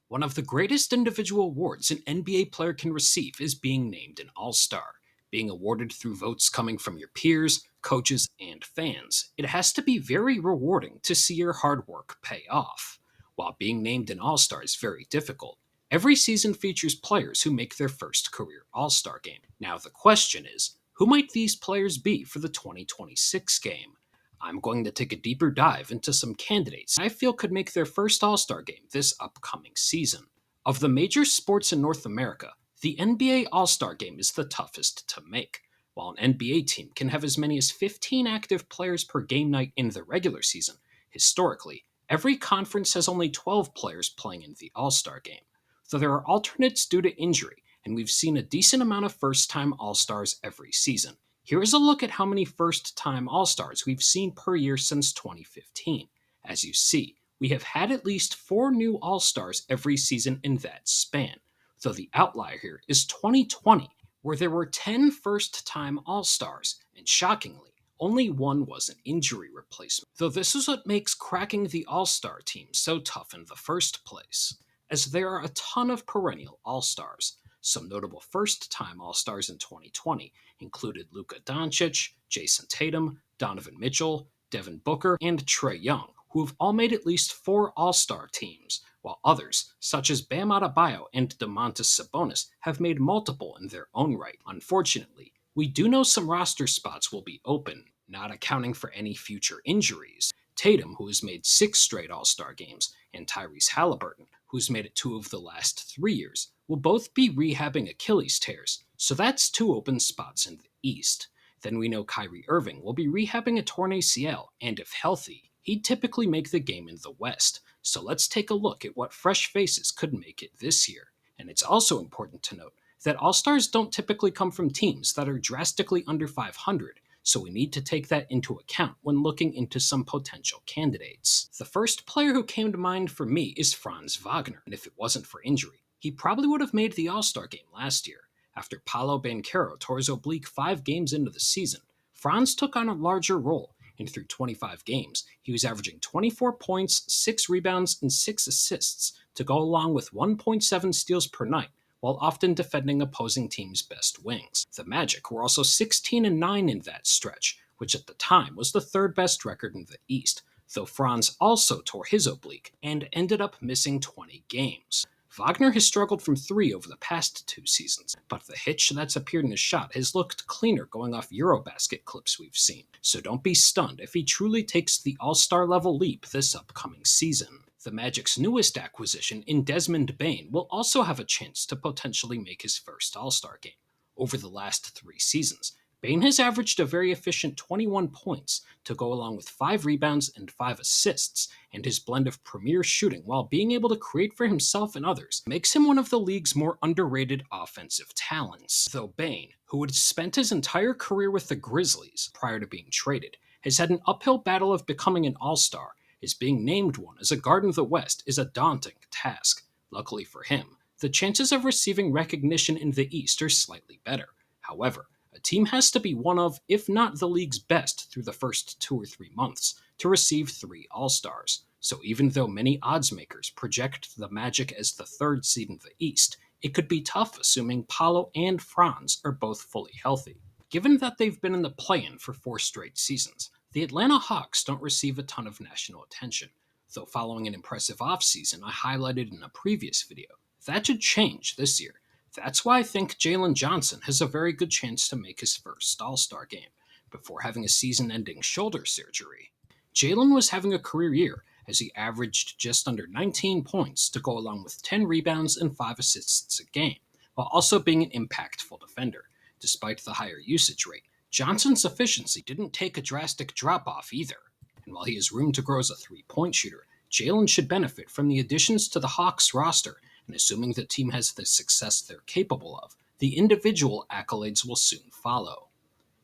One of the greatest individual awards an NBA player can receive is being named an All-Star. Being awarded through votes coming from your peers, coaches, and fans, it has to be very rewarding to see your hard work pay off. While being named an All-Star is very difficult, every season features players who make their first career All-Star game. Now the question is, who might these players be for the 2026 game? I'm going to take a deeper dive into some candidates I feel could make their first All-Star game this upcoming season. Of the major sports in North America, the NBA All-Star game is the toughest to make. While an NBA team can have as many as 15 active players per game night in the regular season, historically, every conference has only 12 players playing in the All-Star game. Though there are alternates due to injury, and we've seen a decent amount of first-time All-Stars every season. Here is a look at how many first-time All-Stars we've seen per year since 2015. As you see, we have had at least 4 new All-Stars every season in that span, though the outlier here is 2020, where there were 10 first-time All-Stars, and shockingly, only one was an injury replacement. Though this is what makes cracking the All-Star team so tough in the first place, as there are a ton of perennial All-Stars. Some notable first-time All-Stars in 2020 included Luka Doncic, Jason Tatum, Donovan Mitchell, Devin Booker, and Trae Young, who have all made at least 4 All-Star teams, while others, such as Bam Adebayo and Domantas Sabonis, have made multiple in their own right. Unfortunately, we do know some roster spots will be open, not accounting for any future injuries. Tatum, who has made 6 straight All-Star games, and Tyrese Halliburton, who's made it 2 of the last 3 years, will both be rehabbing Achilles tears, so that's 2 open spots in the East. Then we know Kyrie Irving will be rehabbing a torn ACL, and if healthy, he'd typically make the game in the West. So let's take a look at what fresh faces could make it this year. And it's also important to note that All-Stars don't typically come from teams that are drastically under 500, so we need to take that into account when looking into some potential candidates. The first player who came to mind for me is Franz Wagner, and if it wasn't for injury, he probably would have made the All-Star game last year. After Paolo Banchero tore his oblique 5 games into the season, Franz took on a larger role, and through 25 games, he was averaging 24 points, 6 rebounds, and 6 assists to go along with 1.7 steals per night, while often defending opposing teams' best wings. The Magic were also 16-9 in that stretch, which at the time was the 3rd best record in the East, though Franz also tore his oblique and ended up missing 20 games. Wagner has struggled from 3 over the past 2 seasons, but the hitch that's appeared in his shot has looked cleaner going off Eurobasket clips we've seen, so don't be stunned if he truly takes the All-Star level leap this upcoming season. The Magic's newest acquisition in Desmond Bane will also have a chance to potentially make his first All-Star game. Over the last 3 seasons, Bane has averaged a very efficient 21 points to go along with 5 rebounds and 5 assists, and his blend of premier shooting while being able to create for himself and others makes him one of the league's more underrated offensive talents. Though Bane, who had spent his entire career with the Grizzlies prior to being traded, has had an uphill battle of becoming an All-Star, as being named one as a guard in the West is a daunting task. Luckily for him, the chances of receiving recognition in the East are slightly better. However, a team has to be one of, if not the league's best through the first 2 or 3 months, to receive 3 All-Stars. So even though many odds makers project the Magic as the 3rd seed in the East, it could be tough assuming Paolo and Franz are both fully healthy. Given that they've been in the play-in for 4 straight seasons, the Atlanta Hawks don't receive a ton of national attention, though following an impressive offseason I highlighted in a previous video. That should change this year. That's why I think Jalen Johnson has a very good chance to make his first All-Star game, before having a season-ending shoulder surgery. Jalen was having a career year, as he averaged just under 19 points to go along with 10 rebounds and 5 assists a game, while also being an impactful defender. Despite the higher usage rate, Johnson's efficiency didn't take a drastic drop-off either, and while he has room to grow as a 3-point shooter, Jalen should benefit from the additions to the Hawks roster, and assuming the team has the success they're capable of, the individual accolades will soon follow.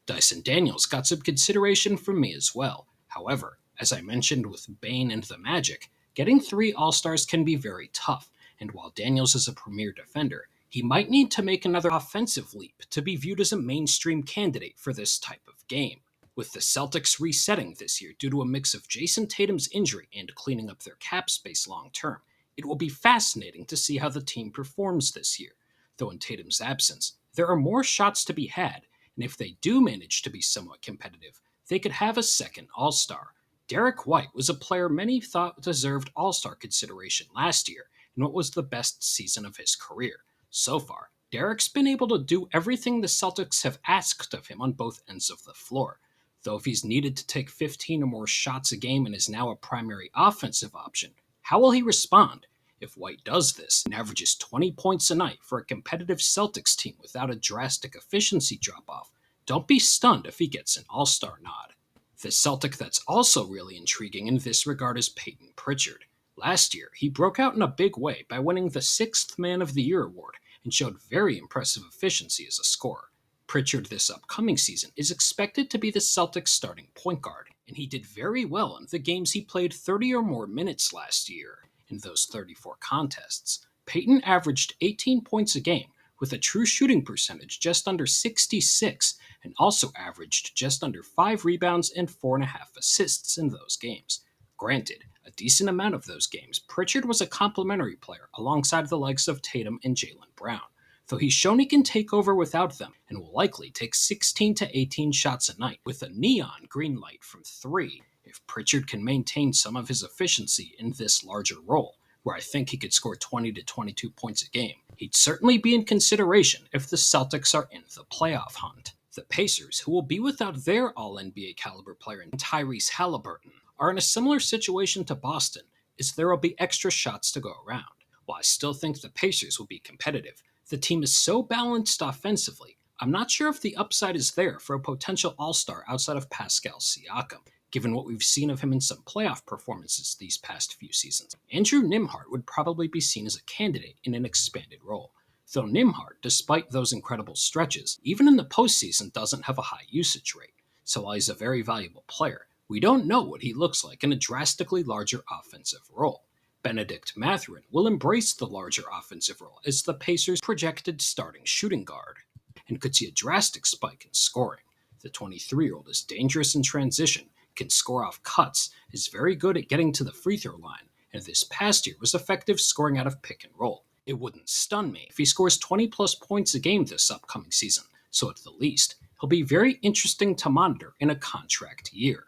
Dyson Daniels got some consideration from me as well. However, as I mentioned with Bane and the Magic, getting 3 All-Stars can be very tough, and while Daniels is a premier defender, he might need to make another offensive leap to be viewed as a mainstream candidate for this type of game. With the Celtics resetting this year due to a mix of Jason Tatum's injury and cleaning up their cap space long term, It will be fascinating to see how the team performs this year, though in Tatum's absence, there are more shots to be had, and if they do manage to be somewhat competitive, they could have a second All-Star. Derrick White was a player many thought deserved All-Star consideration last year in what was the best season of his career. So far, Derrick's been able to do everything the Celtics have asked of him on both ends of the floor. Though if he's needed to take 15 or more shots a game and is now a primary offensive option, how will he respond? If White does this and averages 20 points a night for a competitive Celtics team without a drastic efficiency drop-off, don't be stunned if he gets an All-Star nod. The Celtic that's also really intriguing in this regard is Payton Pritchard. Last year, he broke out in a big way by winning the 6th Man of the Year award and showed very impressive efficiency as a scorer. Pritchard this upcoming season is expected to be the Celtics' starting point guard, and he did very well in the games he played 30 or more minutes last year. In those 34 contests, Payton averaged 18 points a game, with a true shooting percentage just under 66, and also averaged just under 5 rebounds and 4.5 assists in those games. Granted, a decent amount of those games, Pritchard was a complementary player alongside the likes of Tatum and Jalen Brown, though he's shown he can take over without them and will likely take 16 to 18 shots a night with a neon green light from 3 if Pritchard can maintain some of his efficiency in this larger role, where I think he could score 20 to 22 points a game. He'd certainly be in consideration if the Celtics are in the playoff hunt. The Pacers, who will be without their All-NBA caliber player in Tyrese Halliburton, are in a similar situation to Boston, as there will be extra shots to go around. While I still think the Pacers will be competitive, the team is so balanced offensively, I'm not sure if the upside is there for a potential All-Star outside of Pascal Siakam, given what we've seen of him in some playoff performances these past few seasons. Andrew Nembhard would probably be seen as a candidate in an expanded role, though Nembhard, despite those incredible stretches, even in the postseason doesn't have a high usage rate, so while he's a very valuable player, we don't know what he looks like in a drastically larger offensive role. Benedict Mathurin will embrace the larger offensive role as the Pacers' projected starting shooting guard, and could see a drastic spike in scoring. The 23-year-old is dangerous in transition, can score off cuts, is very good at getting to the free throw line, and this past year was effective scoring out of pick and roll. It wouldn't stun me if he scores 20 plus points a game this upcoming season, so at the least, he'll be very interesting to monitor in a contract year.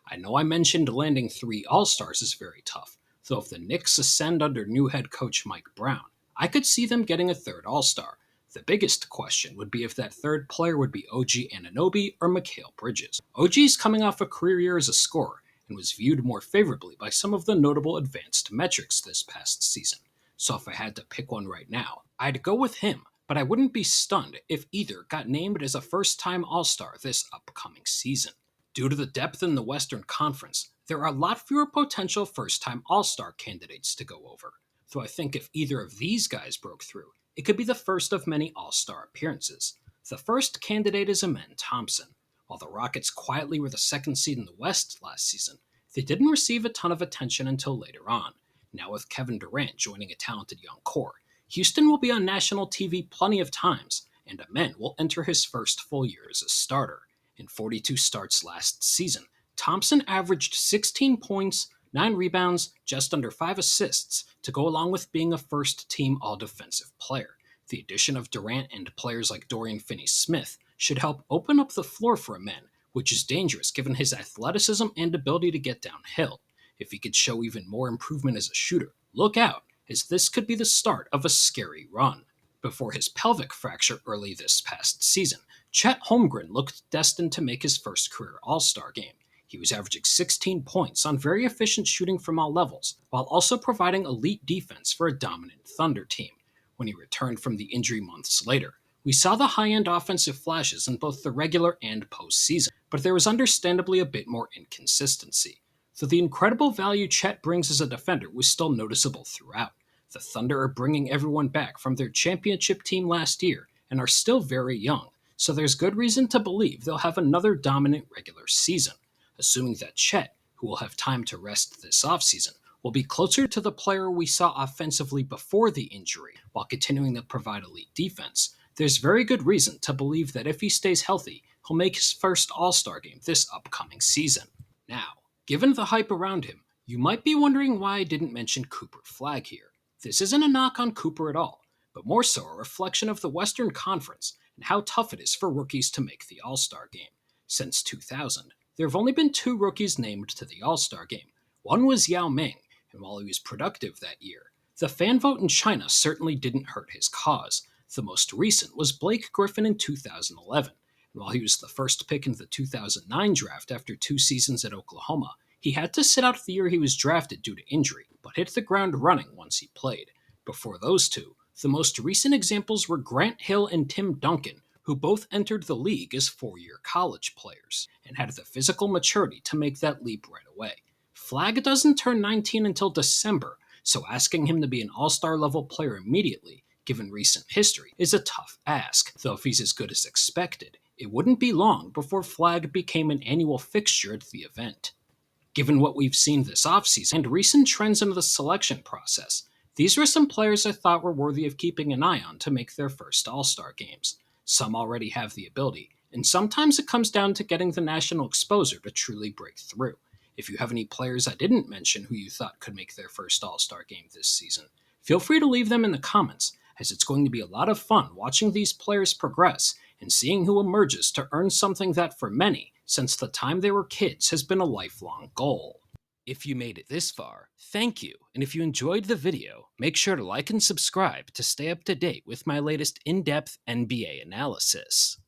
I know I mentioned landing 3 All-Stars is very tough, though if the Knicks ascend under new head coach Mike Brown, I could see them getting a 3rd All-Star. The biggest question would be if that 3rd player would be OG Anunoby or Mikal Bridges. OG's coming off a career year as a scorer and was viewed more favorably by some of the notable advanced metrics this past season. So if I had to pick one right now, I'd go with him, but I wouldn't be stunned if either got named as a first-time All-Star this upcoming season. Due to the depth in the Western Conference, there are a lot fewer potential first-time All-Star candidates to go over, though I think if either of these guys broke through, it could be the first of many All-Star appearances. The first candidate is Amen Thompson. While the Rockets quietly were the 2nd seed in the West last season, they didn't receive a ton of attention until later on. Now with Kevin Durant joining a talented young core, Houston will be on national TV plenty of times, and Amen will enter his first full year as a starter. In 42 starts last season, Thompson averaged 16 points, 9 rebounds, just under 5 assists, to go along with being a first-team all-defensive player. The addition of Durant and players like Dorian Finney-Smith should help open up the floor for Amen, which is dangerous given his athleticism and ability to get downhill. If he could show even more improvement as a shooter, look out, as this could be the start of a scary run. Before his pelvic fracture early this past season, Chet Holmgren looked destined to make his first career All-Star game. He was averaging 16 points on very efficient shooting from all levels, while also providing elite defense for a dominant Thunder team. When he returned from the injury months later, we saw the high-end offensive flashes in both the regular and postseason, but there was understandably a bit more inconsistency. So the incredible value Chet brings as a defender was still noticeable throughout. The Thunder are bringing everyone back from their championship team last year and are still very young, so there's good reason to believe they'll have another dominant regular season, assuming that Chet, who will have time to rest this offseason, will be closer to the player we saw offensively before the injury, while continuing to provide elite defense. There's very good reason to believe that if he stays healthy, he'll make his first All-Star game this upcoming season. Now, given the hype around him, you might be wondering why I didn't mention Cooper Flagg here. This isn't a knock on Cooper at all, but more so a reflection of the Western Conference and how tough it is for rookies to make the All-Star game. Since 2000, there have only been 2 rookies named to the All-Star game. One was Yao Ming, and while he was productive that year, the fan vote in China certainly didn't hurt his cause. The most recent was Blake Griffin in 2011, and while he was the first pick in the 2009 draft after 2 seasons at Oklahoma, he had to sit out the year he was drafted due to injury, but hit the ground running once he played. Before those two, the most recent examples were Grant Hill and Tim Duncan, who both entered the league as 4-year college players and had the physical maturity to make that leap right away. Flagg doesn't turn 19 until December, so asking him to be an all-star level player immediately, given recent history, is a tough ask, though if he's as good as expected, it wouldn't be long before Flagg became an annual fixture at the event. Given what we've seen this offseason and recent trends in the selection process, these were some players I thought were worthy of keeping an eye on to make their first All-Star games. Some already have the ability, and sometimes it comes down to getting the national exposure to truly break through. If you have any players I didn't mention who you thought could make their first All-Star game this season, feel free to leave them in the comments, as it's going to be a lot of fun watching these players progress and seeing who emerges to earn something that for many, since the time they were kids, has been a lifelong goal. If you made it this far, thank you, and if you enjoyed the video, make sure to like and subscribe to stay up to date with my latest in-depth NBA analysis.